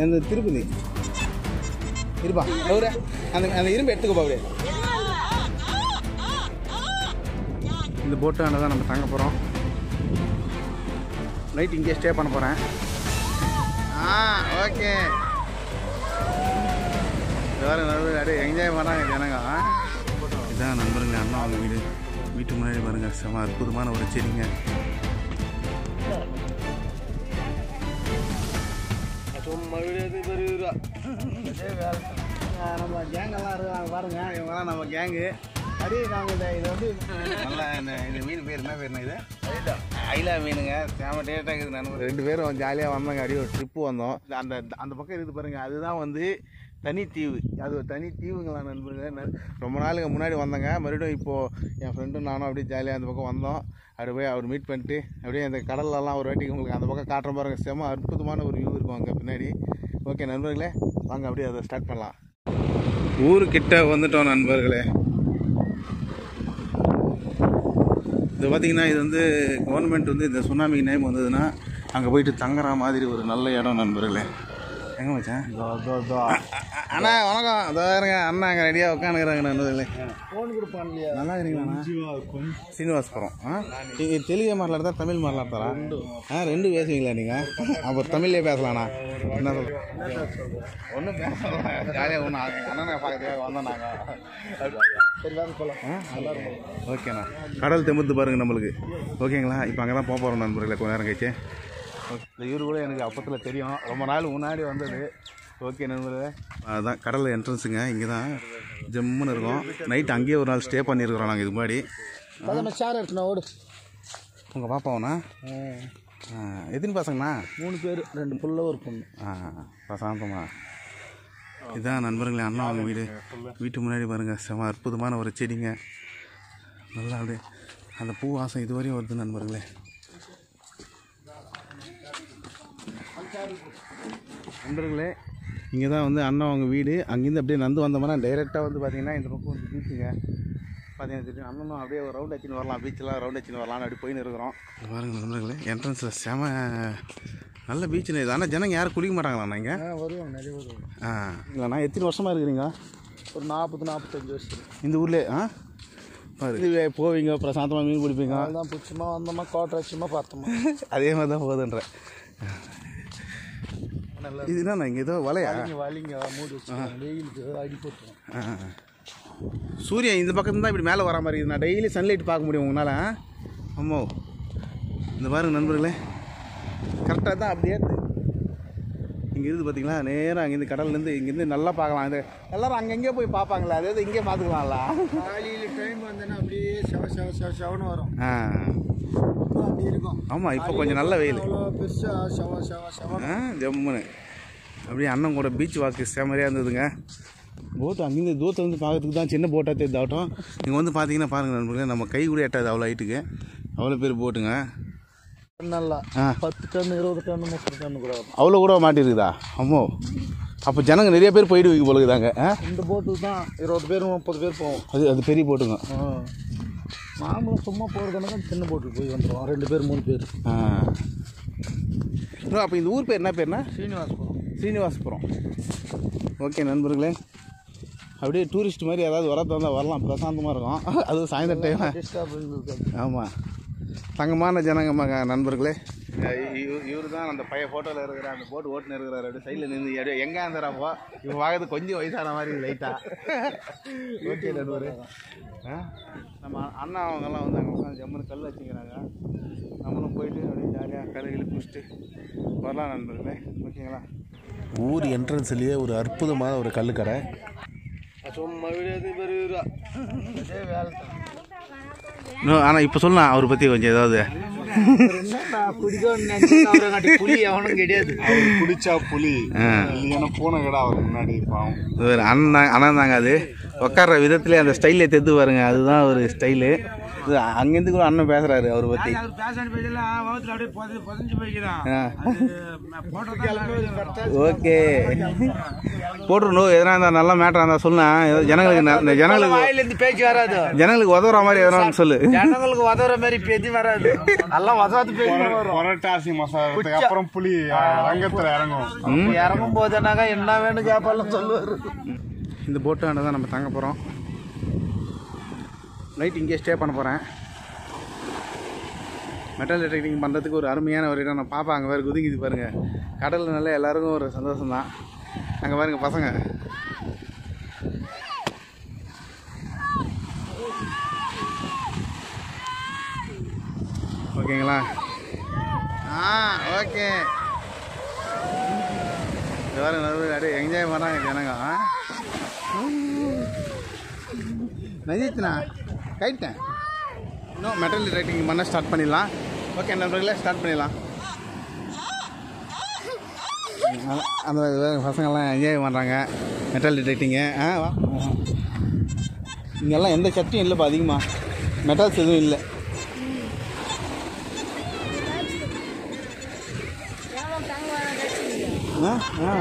அந்த திருப்பதி இருப்பா அவரு அந்த இரும்பு எடுத்துக்கோ அவரு. இந்த போட்டாண்ட தான் நம்ம தங்க போகிறோம். நைட் இங்கே ஸ்டே பண்ண போகிறேன். ஓகே வேறு நிறைய என்ஜாய் பண்ணாங்க ஜனங்க. இதான் நண்பர்களே அண்ணா அவங்க வீட்டு முன்னாடி பாருங்க, செம அற்புதமான ஒரு செடிங்க. நம்ம கேங்கெல்லாம் இருக்காங்க பாருங்க, இவங்கெல்லாம் நம்ம கேங்கு. அப்படியே நாங்கள் இது வந்து நல்லா இந்த மீன் பேர் என்ன பேருண்ணா? இது ஐலா மீனுங்க. செம டேட்டாக இருக்குது. நான் 2 பேரும் ஜாலியாக வந்தாங்க. அப்படியே ஒரு ட்ரிப்பு வந்தோம். அந்த பக்கம் இருக்குது பாருங்கள், அதுதான் வந்து தனித்தீவு. அது ஒரு தனி தீவுங்களா நண்பர்களே. ரொம்ப நாளுக்கு முன்னாடி வந்தேங்க. மறுபடியும் இப்போது என் ஃப்ரெண்டும் நானும் அப்படியே ஜாலியாக அந்த பக்கம் வந்தோம். அப்படி போய் அவர் மீட் பண்ணிட்டு அப்படியே அந்த கடல்லலாம் ஒரு வாட்டி உங்களுக்கு அந்த பக்கம் காட்டுற பாருங்க. செம அற்புதமான ஒரு வியூ இருக்கும் அங்கே பின்னாடி. ஓகே நண்பர்களே, வாங்க அப்படியே அதை ஸ்டார்ட் பண்ணலாம். ஊருக்கிட்ட வந்துட்டோம் நண்பர்களே. இது பார்த்திங்கன்னா இது வந்து கவர்மெண்ட் வந்து இந்த சுனாமிக்கு நேம் வந்ததுன்னா அங்கே போயிட்டு தங்குற மாதிரி ஒரு நல்ல இடம் நண்பர்களே. எங்கே வச்சேன் அண்ணா வணக்கம். அதோ இருங்க அண்ணா அங்கே ரெடியாக உட்காந்துக்கிறாங்க நண்பர்களே. நல்லா இருக்கீங்களா? சீனிவாசபுரம். தெலுங்கு மாடலாடுதா தமிழ் மாடலாடுதாரா? 2 பேசுவீங்களா நீங்கள்? அப்போ தமிழ்லேயே பேசலாண்ணா. என்ன சொல்ல ஒன்றும் பேசலாம் ஜாலியாக ஒன்று அண்ணனை பார்க்கறதுக்காக வந்தோம் நாங்கள். ஓகேண்ணா. கடல் தெம்புத்து பாருங்க நம்மளுக்கு. ஓகேங்களா? இப்போ அங்கே தான் போக போகிறோம் நண்பர்களே கொஞ்ச நேரம் கழிச்சு. இந்த ஊர் கூட எனக்கு அப்பத்தில் தெரியும், ரொம்ப நாள் முன்னாடி வந்தது. ஓகே நண்பர்களே, அதுதான் கடல் என்ட்ரன்ஸுங்க. இங்கே தான் ஜம்முன்னு இருக்கும். நைட் அங்கேயே ஒரு நாள் ஸ்டே பண்ணியிருக்கிறோம் நாங்கள் இது முன்னாடி. ஓடு உங்கள் பாப்பாவண்ணா? எத்தனை பசங்கண்ணா? 3 பேர், 2 புள்ள ஒரு பொண்ணு. பிரசாந்தமா. இதுதான் நண்பர்களே அண்ணா அவங்க வீட்டு முன்னாடி பாருங்கள், செம அற்புதமான ஒரு செடிங்க. நல்லா அப்படியே அந்த பூ வாசம் இதுவரையும் வருது நண்பர்களே. நண்பர்களே இங்கே தான் வந்து அண்ணா அவங்க வீடு. அங்கேருந்து அப்படியே நடந்து வந்தோம்னா டைரெக்டாக வந்து பார்த்திங்கன்னா இந்த பக்கம் வந்து பீச்சுங்க. பார்த்தீங்கன்னா தெரியும். அண்ணனும் அப்படியே ஒரு ரவுண்ட் அடிச்சுன்னு வரலாம், பீச்செலாம் ரவுண்ட் அடிச்சுன்னு வரலாம்னு அப்படி போயின்னு இருக்கிறோம். பாருங்கள் நண்பர்களே, என்ட்ரன்ஸில் செம நல்ல பீச்சுன்னு இது. ஆனால் ஜனங்க யாரும் குளிக்க மாட்டாங்களாண்ணா இங்கே? வருவாங்க, நிறைய வருவாங்க. இல்லைண்ணா எத்தனை வருஷமாக இருக்கிறீங்க? ஒரு 40-45 வருஷம் இந்த ஊர்லேயே. இது போவீங்க பிரசாந்தமாக மீன் பிடிப்பீங்க? அதான் பிடிச்சமா வந்தோமா கோட்டை வச்சுமா பார்த்தோமா அதே மாதிரி தான் போகுதுன்றேன். இது என்ன இங்கே ஏதோ வலையா? வலிங்க மூடி வச்சு வெயிலுக்கு அடி போட்டுருவோம். சூரியன் இந்த பக்கத்துல தான் இப்படி மேலே வர மாதிரி இருக்குது. நான் டெய்லி சன்லைட் பார்க்க முடியும் உங்களால். ஆமாம் இந்த பாருங்க நண்பர்களே, கரெக்டாக தான் அப்படியே இங்கே இருக்குது பார்த்தீங்களா? நேராக அங்கேருந்து கடல்லேருந்து இங்கேருந்து நல்லா பார்க்கலாம். இது எல்லோரும் அங்கங்கே போய் பார்ப்பாங்களா? அதாவது இங்கே பார்த்துக்கலாம்ல. காலையில் டைம் வந்தேன்னா அப்படியே செவன்னு வரும். அப்படி இருக்கும். ஆமாம் இப்போ கொஞ்சம் நல்ல வெயில் ஜம்முன்னு அப்படியே அண்ணன் கூட பீச் வாக்கு செமரியாக இருந்ததுங்க. போட்டு அங்கேருந்து தூரத்தில் வந்து பார்க்கறதுக்கு தான் சின்ன போட்டாக தெரிஞ்சாகட்டும். நீங்கள் வந்து பார்த்தீங்கன்னா பாருங்கள் நண்பர்களே, நம்ம கை கூட எட்டாது அவ்வளோ ஹைட்டுக்கு. அவ்வளோ பேர் போட்டுங்க. நல்லா 10 டன் 20 டன் 30 டன் கூட அவ்வளோ கூட மாட்டிருக்குதா? அம்மோ, அப்போ ஜனங்க நிறைய பேர் போயிட்டு வைக்க போலுக்குதாங்க. இந்த போட்டுக்கு தான் 20 பேர் 30 பேர் போவோம். அது பெரிய போட்டுங்க. நாமளும் சும்மா போகிறதுனால சின்ன போட்டுக்கு போய் வந்துடுவோம். 2 பேர் 3 பேர். அப்போ இந்த ஊர் பேர் என்ன பேர்னா? சீனிவாசபுரம். ஓகே நண்பர்களே, அப்படியே டூரிஸ்ட் மாதிரி ஏதாவது வரது வந்தால் வரலாம், பிரசாந்தமாக இருக்கும். அது சாயந்தர டைம். ஆமாம், தங்கமான ஜனங்க நண்பர்களே. இவர் தான் அந்த பையன் ஃபோட்டோவில் இருக்கிற அந்த போட்டு ஓட்டுன்னு இருக்கிறார். அப்படியே சைடில் நின்று அப்படியே எங்கே இருந்துறாப்போ இப்போ பார்க்கறது கொஞ்சம் வயசான மாதிரி லைட்டாக. ஓகே நண்பர், நம்ம அண்ணா அவங்கெல்லாம் வந்து அங்கே உட்காந்து ஜம்முன்னு கல் வச்சுக்கிறாங்க. நம்மளும் போயிட்டு அப்படியே ஜாலியாக கல்லுகளை குடிச்சிட்டு வரலாம் நண்பர்களே. ஓகேங்களா? ஊர் என்ட்ரன்ஸ்லேயே ஒரு அற்புதமான ஒரு கல்லுக்கடை. ஆனால் இப்போ சொல்லலாம் அவரை பற்றி கொஞ்சம் ஏதாவது. புலி அவனும் கிடையாது, அவர் பிடிச்சா புலி இல்லைன்னா பூனை கடை அவர் முன்னாடி பாவம். அண்ணன் தாங்க அது உட்கார்ற விதத்துலேயே அந்த ஸ்டைலே தெரிந்து பாருங்க, அதுதான் ஒரு ஸ்டைலு. அங்கேருந்து கூட அண்ணன் பேசுறாரு அவரை பற்றி. ஓகே போட்டுருணும், எதனா இருந்தால் நல்லா மேட்டராக இருந்தால் சொல்லுண்ணா. ஜனங்களுக்கு பேச்சு வராது, ஜனங்களுக்கு உதவுற மாதிரி எதனா சொல்லு. ஜனங்களுக்கு உதவுற மாதிரி பேச்சு வராது. எல்லாம் வசாத்து வரும். புரட்டாசி மாசம் அப்புறம் புலி ரங்கத்துல இறங்கும் போதுனாக்கா என்ன வேணும் கேப்பாலும் சொல்லுவாரு. இந்த போட்டாண்ட தான் நம்ம தங்க போகிறோம். நைட் இங்கே ஸ்டே பண்ண போகிறேன். மெட்டல் டிடெக்டிங் பண்ணுறதுக்கு ஒரு அருமையான ஒரு இடம். நான் பாப்பா அங்கே வேறு குதிக்குது பாருங்கள். கடலில் நல்லா எல்லாருக்கும் ஒரு சந்தோஷம் தான். அங்கே பாருங்க பசங்க. ஓகேங்களா? ஓகே. இது பாருங்க அப்படியே என்ஜாய் பண்ணாங்க ஜனங்க. நஜித்ண்ணா கைட்டேன். இன்னும் மெட்டல் டிடெக்டிங் பண்ண ஸ்டார்ட் பண்ணிடலாம். ஓகே நண்பர்களே, ஸ்டார்ட் பண்ணிடலாம். அந்த பசங்கள்லாம் என்ஜாய் பண்ணுறாங்க மெட்டல் டிடெக்டிங்கு. வா. இங்கெல்லாம் எந்த சட்டியும் இல்லைப்பா அதிகமாக. மெட்டல்ஸ் எதுவும் இல்லை.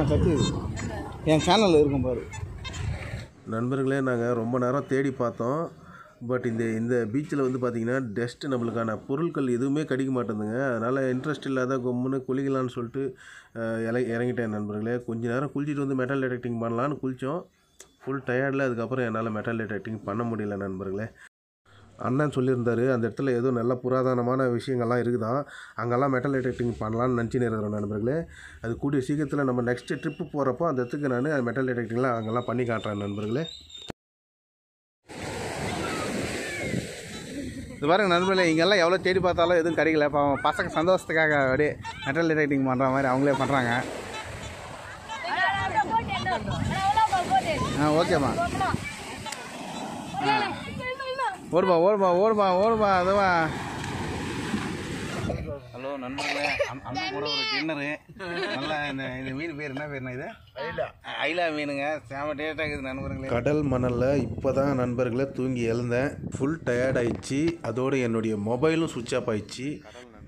சட்டி என் சேனலில் இருக்கும் பாரு. நண்பர்களே, நாங்கள் ரொம்ப நேரம் தேடி பார்த்தோம். பட் இந்த பீச்சில் வந்து பார்த்திங்கன்னா டஸ்ட்டு நம்மளுக்கான பொருட்கள் எதுவுமே கிடைக்க மாட்டேங்குதுங்க. அதனால் இன்ட்ரெஸ்ட் இல்லாத கொம்முன்னு குளிக்கலான்னு சொல்லிட்டு இறங்கிட்டேன் நண்பர்களே. கொஞ்சம் நேரம் குளிச்சுட்டு வந்து மெட்டல் டிடெக்டிங் பண்ணலான்னு குளித்தோம். ஃபுல் டயர்டில் அதுக்கப்புறம் என்னால் மெட்டல் டிடெக்டிங் பண்ண முடியல நண்பர்களே. அண்ணன் சொல்லியிருந்தார் அந்த இடத்துல ஏதோ நல்ல புராதனமான விஷயங்கள்லாம் இருக்குதான், அங்கெல்லாம் மெட்டல் டிடெக்டிங் பண்ணலான்னு நினச்சின்னு இருக்கிறோம் நண்பர்களே. அது கூடிய சீக்கிரத்தில் நம்ம நெக்ஸ்ட்டு ட்ரிப்பு போகிறப்போ அந்த இடத்துக்கு நான் மெட்டல் டிடெக்டிங்லாம் அங்கெல்லாம் பண்ணி காட்டுறேன் நண்பர்களே. இது பாருங்க நண்பர்களே, இங்கெல்லாம் எவ்வளோ தேடி பார்த்தாலும் எதுவும் கிடைக்கல. இப்போ பசங்க சந்தோஷத்துக்காக அப்படியே மெட்டல் டிடெக்டிங் பண்ணுற மாதிரி அவங்களே பண்ணுறாங்க. ஓகேம்மா. ஓடுபா ஓடுபா ஓடுபா ஓடுபா அதுவா. ஹலோ நண்பர்களே, அண்ணன் கூட ஒரு டின்னரு. நல்லா இந்த மீன் பேர் என்ன பேருண்ணா? இது ஐலா மீனுங்க. சேம டேஸ்டாக இருக்குது நண்பர்களே. கடல் மணலில் இப்போ தான் நண்பர்களே தூங்கி எழுந்தேன். ஃபுல் டயர்ட் ஆயிடுச்சு. அதோடு என்னுடைய மொபைலும் சுவிட்ச் ஆஃப் ஆயிடுச்சு.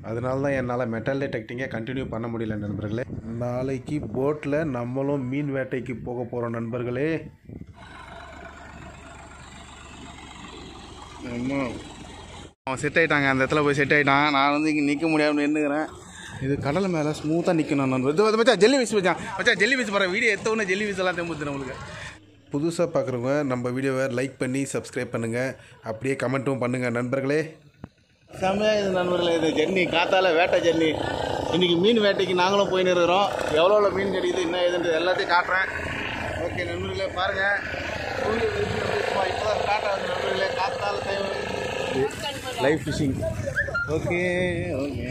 அதனால தான் என்னால் மெட்டல் டிடெக்டிங்கை கண்டினியூ பண்ண முடியல நண்பர்களே. நாளைக்கு போட்டில் நம்மளும் மீன் வேட்டைக்கு போக போகிறோம் நண்பர்களே. அவன் செட் ஆகிட்டாங்க, அந்த இடத்துல போய் செட் ஆகிட்டான். நான் வந்து இங்கே நிற்க முடியாமல் நின்றுக்கிறேன். இது கடல் மேலே ஸ்மூத்தாக நிற்கணும் நண்பர். இது மச்சா ஜெல்லி பீஸ் வச்சான். மச்சா ஜெல்லி பீஸ் போகிற வீடியோ எத்தவொன்னே ஜெல்லி பீஸ் எல்லாம் தெம்புது நம்மளுக்கு. புதுசாக பார்க்குறவங்க நம்ம வீடியோவை லைக் பண்ணி சப்ஸ்கிரைப் பண்ணுங்கள். அப்படியே கமெண்ட்டும் பண்ணுங்கள் நண்பர்களே. செம்மையாக இது நண்பர்களே. இது ஜெர்னி காத்தால வேட்டை ஜெர்னி. இன்றைக்கி மீன் வேட்டைக்கு நாங்களும் போயின்னு இருக்கிறோம். எவ்வளோ மீன் கிடைக்குது என்ன ஏதுன்றது எல்லாத்தையும் காட்டுறேன். ஓகே நண்பர்களே, பாருங்கள். இப்போ தான் ஸ்டார்ட் ஆகுது நண்பர்களே. காத்தால லைவ் ஃபிஷிங். Okay okay.